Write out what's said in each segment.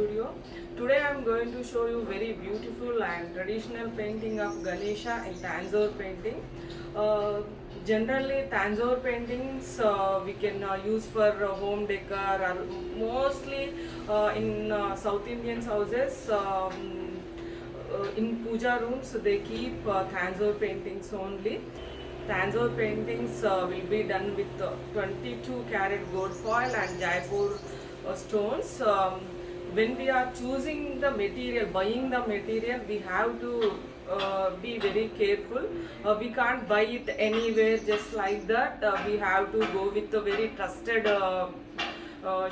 Studio. Today I am going to show you very beautiful and traditional painting of Ganesha in Tanjore painting. Generally Tanjore paintings we can use for home decor or mostly in South Indian houses. In puja rooms they keep Tanjore paintings only. Tanjore paintings will be done with 22 carat gold foil and Jaipur stones. When we are choosing the material, buying the material, we have to be very careful. We can't buy it anywhere just like that. We have to go with the very trusted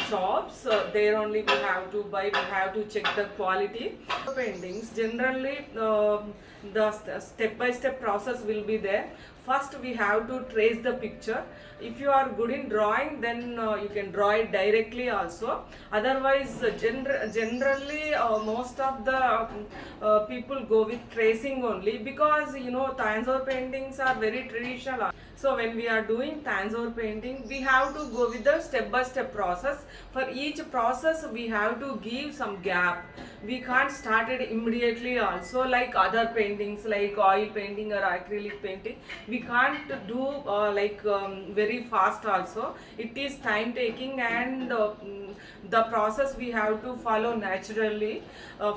shops. There only we have to buy, we have to check the quality. Paintings generally the step by step process will be there. First we have to trace the picture. If you are good in drawing, then you can draw it directly also. Otherwise generally most of the people go with tracing only, because you know Tanjore paintings are very traditional. So when we are doing Tanjore painting, we have to go with the step by step process. For each process we have to give some gap. We can't start it immediately also, like other paintings like oil painting or acrylic painting. We can't do very fast also. It is time taking, and the process we have to follow naturally.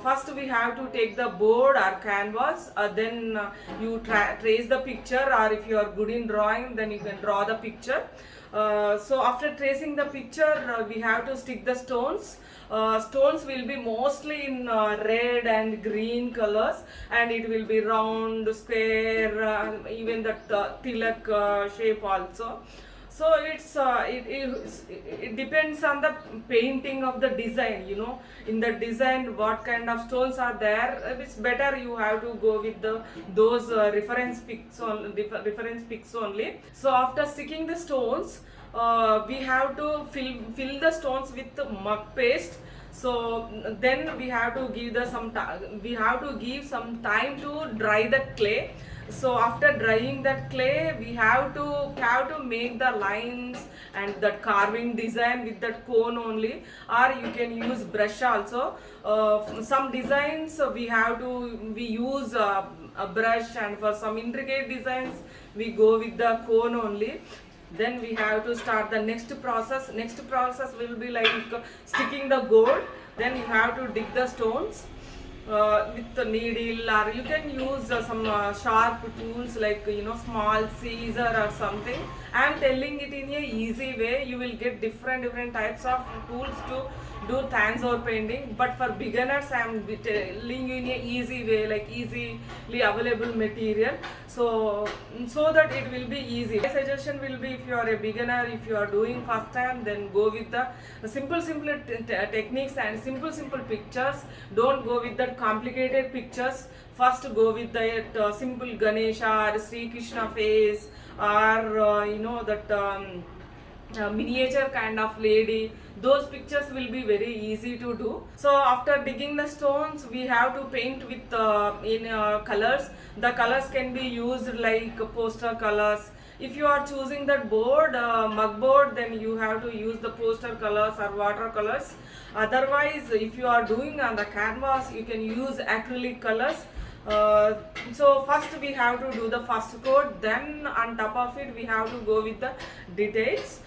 First we have to take the board or canvas, then you trace the picture, or if you are good in drawing, then you can draw the picture. So after tracing the picture, we have to stick the stones. Stones will be mostly in red and green colors, and it will be round, square, even the tilak shape also. So it depends on the painting of the design, you know. In the design what kind of stones are there, it's better you have to go with those reference pics only. So after sticking the stones, we have to fill the stones with mud paste. So then we have to give some time to dry the clay. So after drying that clay, we have to make the lines and that carving design with that cone only, or you can use brush also. Some designs we use a brush, and for some intricate designs we go with the cone only. Then we have to start the next process. Next process will be like sticking the gold. Then you have to dig the stones with the needle, or you can use some sharp tools like small scissor or something. I am telling it in a easy way. You will get different types of tools to do Tanjore painting, but for beginners I am telling you in a easy way, like easily available material, so that it will be easy. My suggestion will be, if you are a beginner, if you are doing first time, then go with the simple techniques and simple pictures. Don't go with that complicated pictures. First go with the simple Ganesha or Sri Krishna face, or miniature kind of lady. Those pictures will be very easy to do. So after digging the stones, we have to paint with colors. The colors can be used like poster colors. If you are choosing that board, mug board, then you have to use the poster colors or watercolors. Otherwise, if you are doing on the canvas, you can use acrylic colors. So first we have to do the first coat, then on top of it we have to go with the details.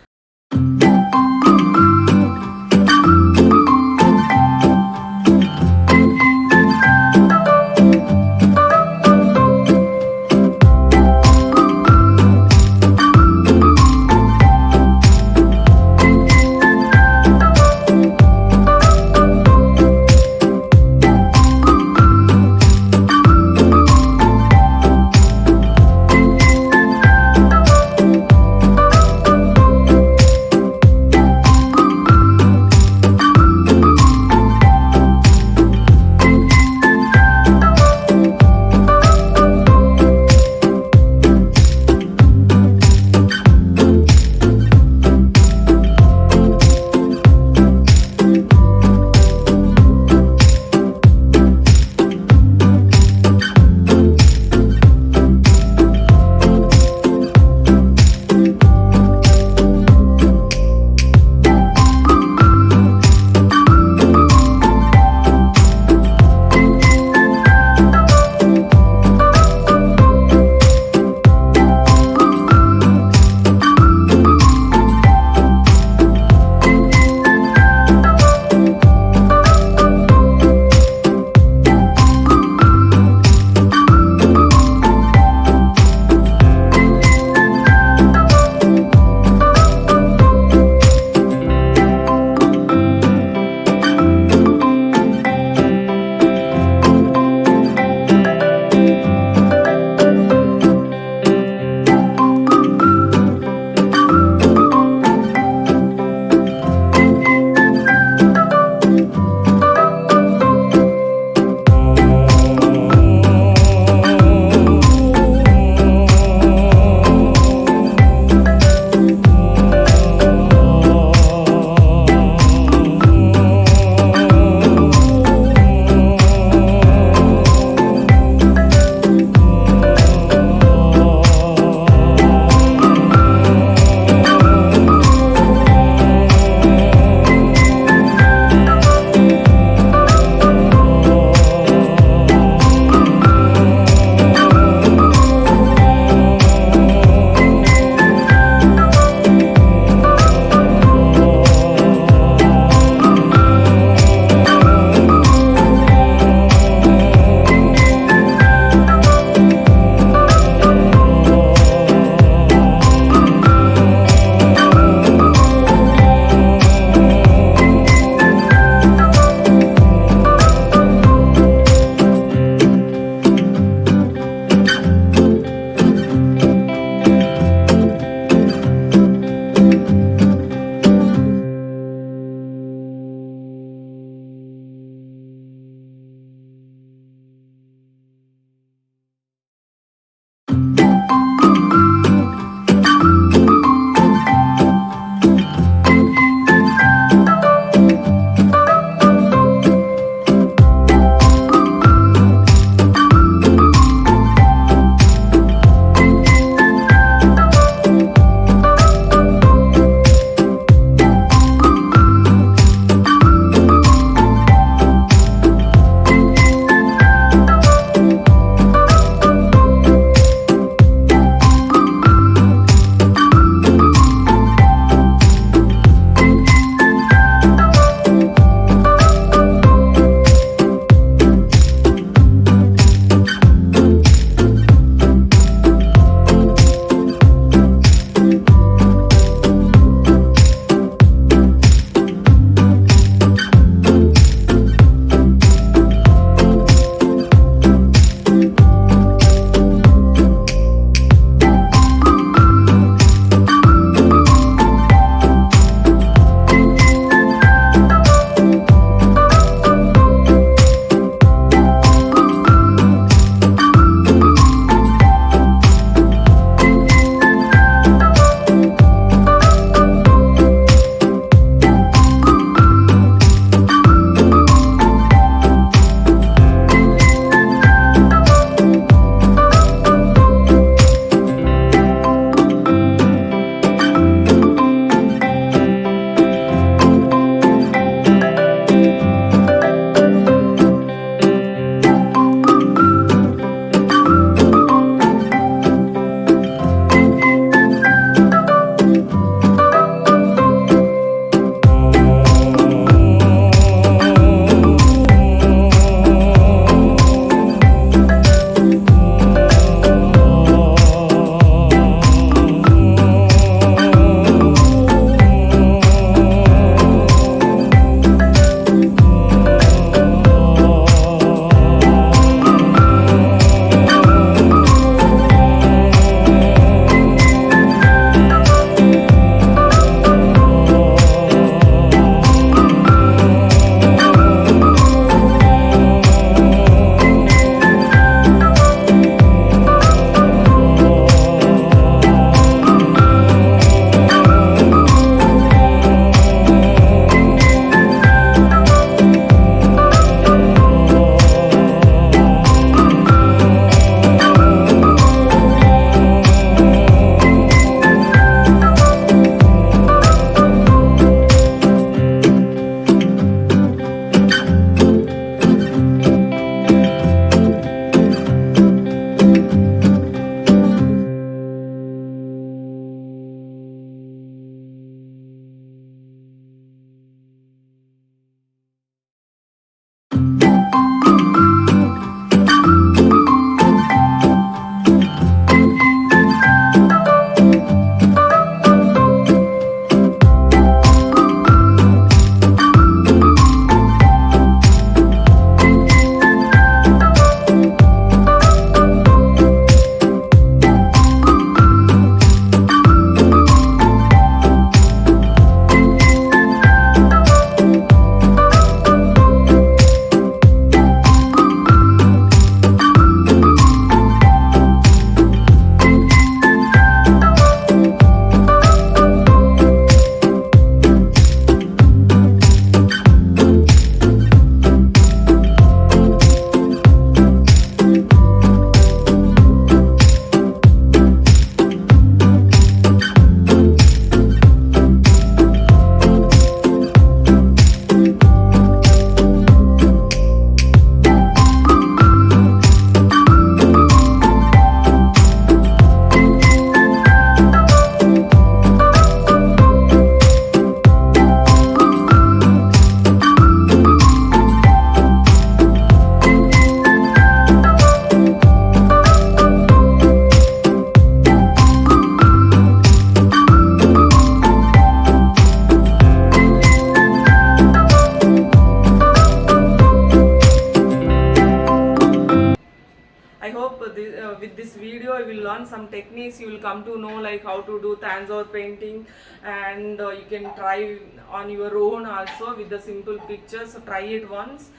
learn some techniques, you will come to know like how to do Tanjore painting, and you can try on your own also with the simple pictures. So try it once,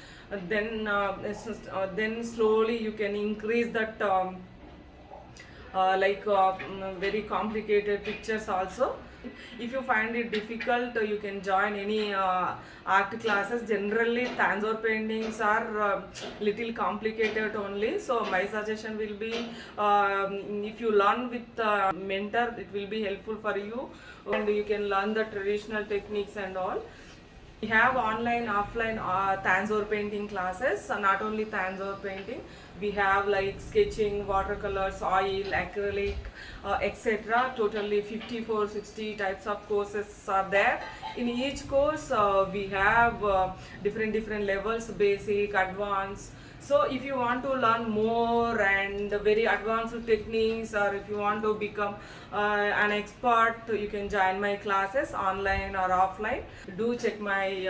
then slowly you can increase that very complicated pictures also. If you find it difficult, you can join any art classes. Generally Tanjore paintings are little complicated only, so my suggestion will be, if you learn with mentor, it will be helpful for you, and you can learn the traditional techniques and all. We have online, offline Tanjore painting classes. Not only Tanjore painting, we have like sketching, watercolors, oil, acrylic, etc. Totally 54, 60 types of courses are there. In each course, we have different levels: basic, advanced. So if you want to learn more and very advanced techniques, or if you want to become an expert, you can join my classes online or offline. Do check my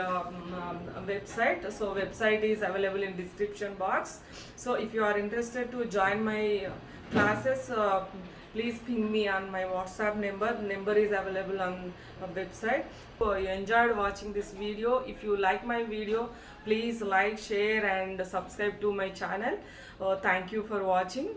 website. So website is available in description box. So if you are interested to join my classes, please ping me on my WhatsApp number. Number is available on website. So you enjoyed watching this video. If you like my video, please like, share and subscribe to my channel. Thank you for watching.